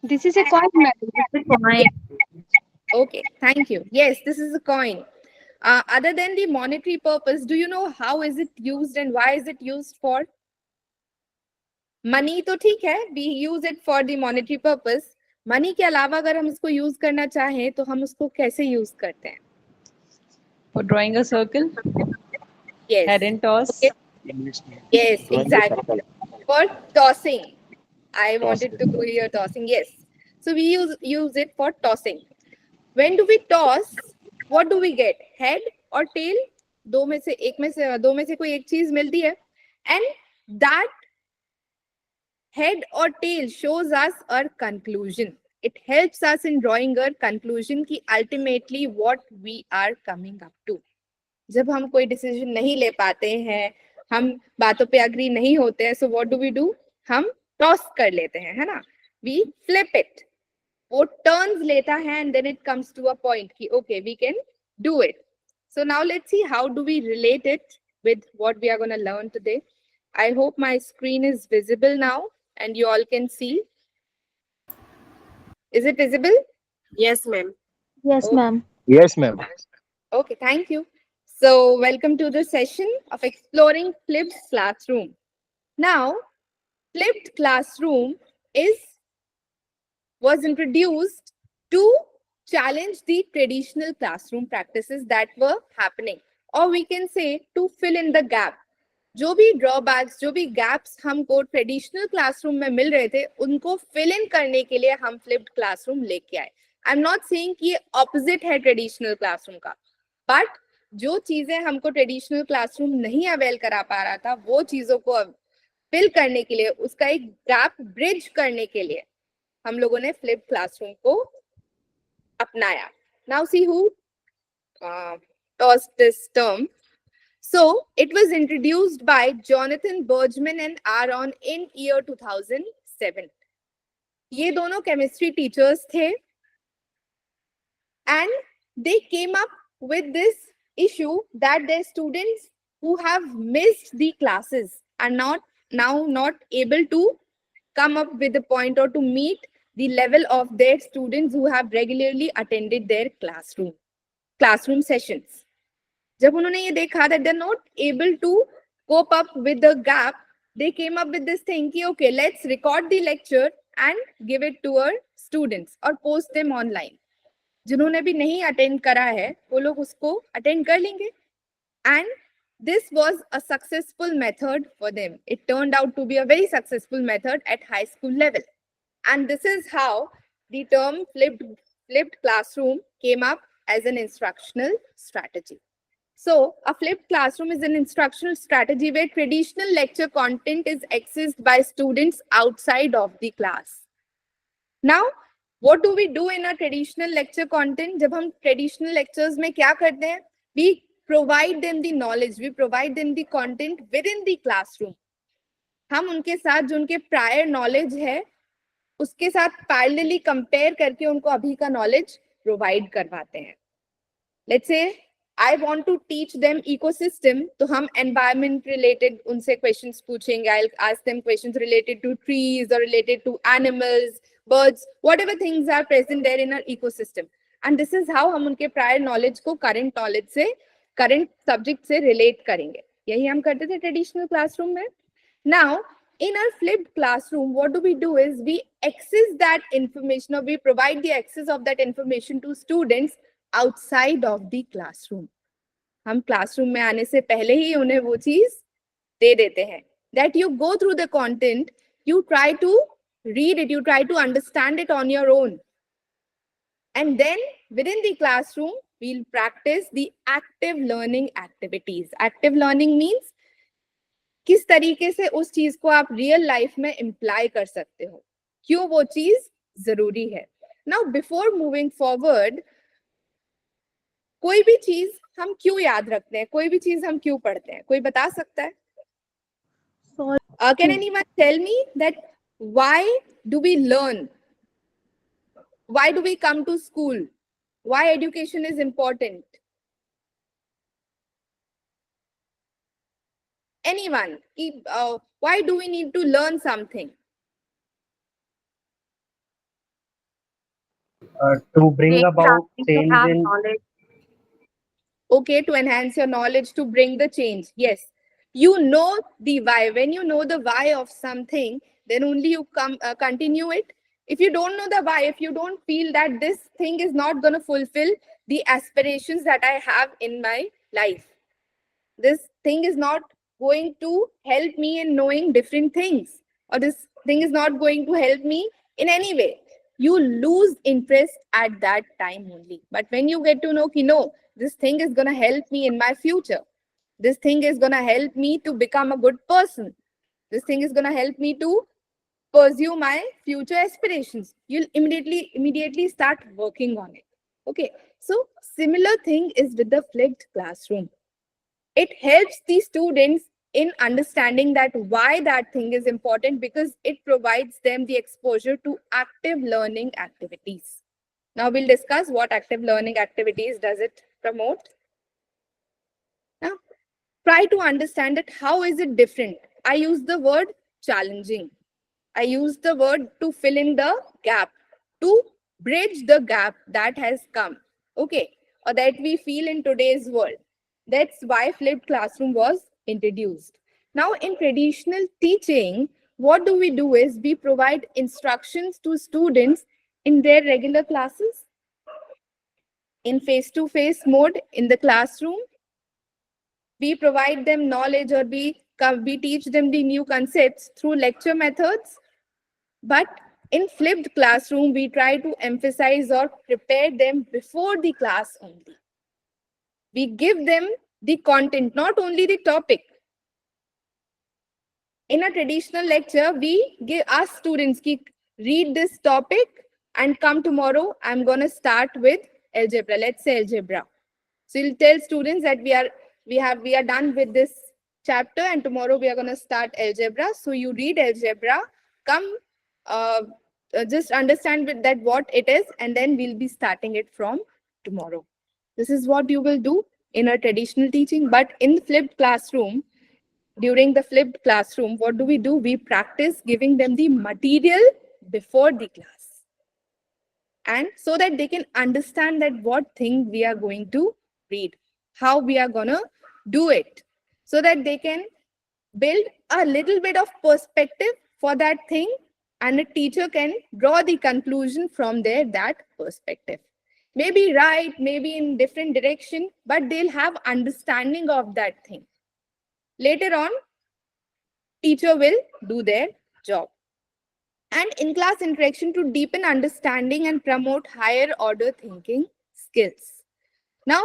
This is a coin, madam. The coin. Okay, thank you. Yes, this is a coin. Other than the monetary purpose, do you know how is it used and why is it used for? Money तो ठीक है, we use it for the monetary purpose. Money के अलावा अगर हम इसको use करना चाहें तो हम उसको कैसे यूज करते हैं? For drawing a circle, Yes. head and toss. Okay. Yes, exactly. For tossing. I wanted to hear tossing. Yes. So we use it for tossing. When do we toss? What do we get? Head or tail? दो में से कोई एक चीज मिलती है. And that head or tail shows us our conclusion. It helps us in drawing our conclusion कि ultimately what we are coming up to. जब हम कोई डिसीजन नहीं ले पाते हैं, हम बातों पे अग्री नहीं होते हैं, so what do? हम टॉस कर लेते हैं, है ना? We flip it. वो टर्न्स लेता है and then it comes to a point कि okay, we can do it. So now let's see how do we relate it with what we are going to learn today. I hope my screen is visible now and you all can see. Is it visible? Yes, ma'am. Yes, Okay. ma'am. Yes, ma'am. Okay, thank you. So welcome to the session of exploring flipped classroom. Now, flipped classroom was introduced to challenge the traditional classroom practices that were happening, or we can say to fill in the gap. जो भी drawbacks, जो भी gaps हमको traditional classroom में मिल रहे थे, उनको fill in करने के लिए हम फ्लिप्ड क्लासरूम लेके आए. आई एम नॉट सेइंग कि ये ऑपोजिट है ट्रेडिशनल क्लासरूम का, बट जो चीजें हमको ट्रेडिशनल क्लासरूम नहीं अवेल करा पा रहा था, वो चीजों को फिल करने के लिए, उसका एक गैप ब्रिज करने के लिए हम लोगों ने फ्लिप्ड क्लासरूम को अपनाया. Now see who tossed this term. So it was introduced by Jonathan Bergman and Aaron in year 2007. ये दोनों chemistry teachers थे and they came up with this issue that their students who have missed the classes are not able to come up with a point or to meet the level of their students who have regularly attended their classroom sessions. जब उन्होंने ये देखा that they're not able to cope up with the gap, they came up with this thing कि okay, let's record the lecture and give it to our students or post them online. जिन्होंने भी नहीं attend करा है, वो लोग उसको attend कर लेंगे. And this was a successful method for them. It turned out to be a very successful method at high school level. And this is how the term flipped classroom came up as an instructional strategy. So, a flipped classroom is an instructional strategy where traditional lecture content is accessed by students outside of the class. Now, what do we do in a traditional lecture content? जब हम traditional lectures में क्या करते हैं? We provide them the knowledge, we provide them the content within the classroom. हम उनके साथ जो उनके prior knowledge है, उसके साथ parallelly compare करके उनको अभी का knowledge provide करवाते हैं. Let's say I want to teach them ecosystem, तो हम environment related उनसे questions पूछेंगे. I'll ask them questions related to trees or related to animals, birds, whatever things are present there in our ecosystem. And this is how हम उनके prior knowledge को current knowledge से, current subject से relate करेंगे. यही हम करते थे traditional classroom में. Now, in our flipped classroom, what do is we access that information or we provide the access of that information to students outside of the classroom. हम classroom में आने से पहले ही उन्हें वो चीज दे देते हैं. That you go through the content, you try to read it, you try to understand it on your own. And then within the classroom, we'll practice the active learning activities. Active learning means किस तरीके से उस चीज को आप real life में imply कर सकते हो, क्यों वो चीज जरूरी है. नाउ बिफोर मूविंग फॉरवर्ड, कोई भी चीज हम क्यों याद रखते हैं, कोई भी चीज हम क्यों पढ़ते हैं, कोई बता सकता है? Can anyone tell me that why do we learn? Why do we come to school? Why education is important? Anyone? Why do we need to learn something? To bring Jane is about asking to change have in. knowledge. Okay, to enhance your knowledge, to bring the change. Yes, you know the why. When you know the why of something, then only you continue it. If you don't know the why, if you don't feel that this thing is not going to fulfill the aspirations that I have in my life, this thing is not going to help me in knowing different things, or this thing is not going to help me in any way, you lose interest at that time only. But when you get to know ki no, this thing is going to help me in my future, this thing is going to help me to become a good person, this thing is going to help me to pursue my future aspirations, you'll immediately start working on it. Okay, so similar thing is with the flipped classroom. It helps the students in understanding that why that thing is important, because it provides them the exposure to active learning activities. Now we'll discuss what active learning activities does it promote. Now try to understand that how is it different. I use the word challenging, I use the word to fill in the gap, to bridge the gap that has come, okay, or that we feel in today's world. That's why flipped classroom was introduced. Now, in traditional teaching, what do we do is we provide instructions to students in their regular classes, in face-to-face mode in the classroom. We provide them knowledge, or we teach them the new concepts through lecture methods. But in flipped classroom, we try to emphasize or prepare them before the class only. We give them the content, not only the topic. In a traditional lecture, we give us students ki read this topic and come tomorrow. I'm going to start with algebra. Let's say algebra. So you'll tell students that we are done with this chapter and tomorrow we are going to start algebra. So you read algebra, come uh, just understand with that what it is, and then we'll be starting it from tomorrow. This is what you will do in a traditional teaching. But in the flipped classroom, during the flipped classroom, what do? We practice giving them the material before the class, and so that they can understand that what thing we are going to read, how we are going to do it, so that they can build a little bit of perspective for that thing, and a teacher can draw the conclusion from there, that perspective. Maybe right, maybe in different direction, but they'll have understanding of that thing. Later on, teacher will do their job. And in-class interaction to deepen understanding and promote higher order thinking skills. Now,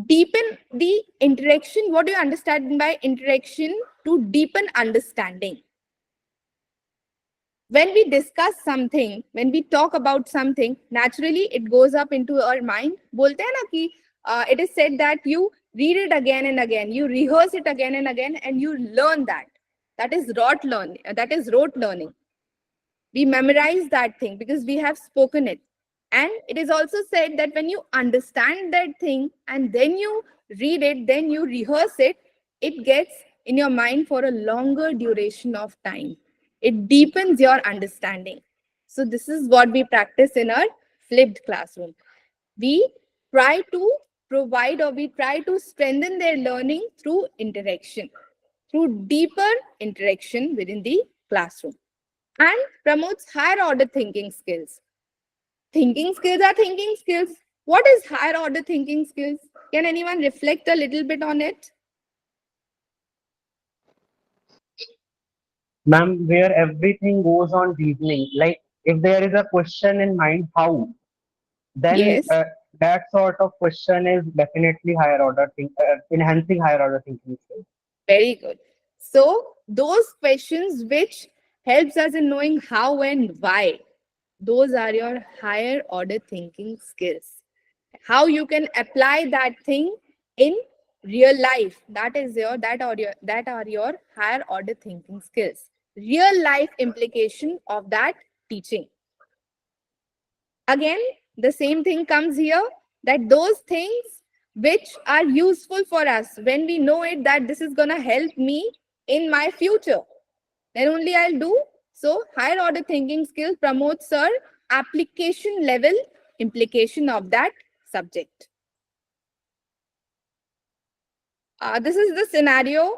deepen the interaction. What do you understand by interaction? To deepen understanding. When we discuss something, when we talk about something, naturally it goes up into our mind. बोलते हैं ना कि it is said that you read it again and again, you rehearse it again and again, and you learn that. That is rote learning. That is rote learning. We memorize that thing because we have spoken it. And it is also said that when you understand that thing and then you read it, then you rehearse it, it gets in your mind for a longer duration of time. It deepens your understanding. So this is what we practice in our flipped classroom. We try to provide, or we try to strengthen their learning through interaction, through deeper interaction within the classroom, and promotes higher order thinking skills. Thinking skills are thinking skills. What is higher order thinking skills? Can anyone reflect a little bit on it? Ma'am, where everything goes on reasoning. Like if there is a question in mind, how, then Yes, that sort of question is definitely higher order enhancing higher order thinking skills. very good. So those questions which helps us in knowing how and why, those are your higher order thinking skills. How you can apply that thing in real life, that is your that are your higher order thinking skills. Real life implication of that teaching. Again, the same thing comes here, that those things which are useful for us, when we know it that this is going to help me in my future, then only I'll do. So higher order thinking skill promotes our application level implication of that subject. This is the scenario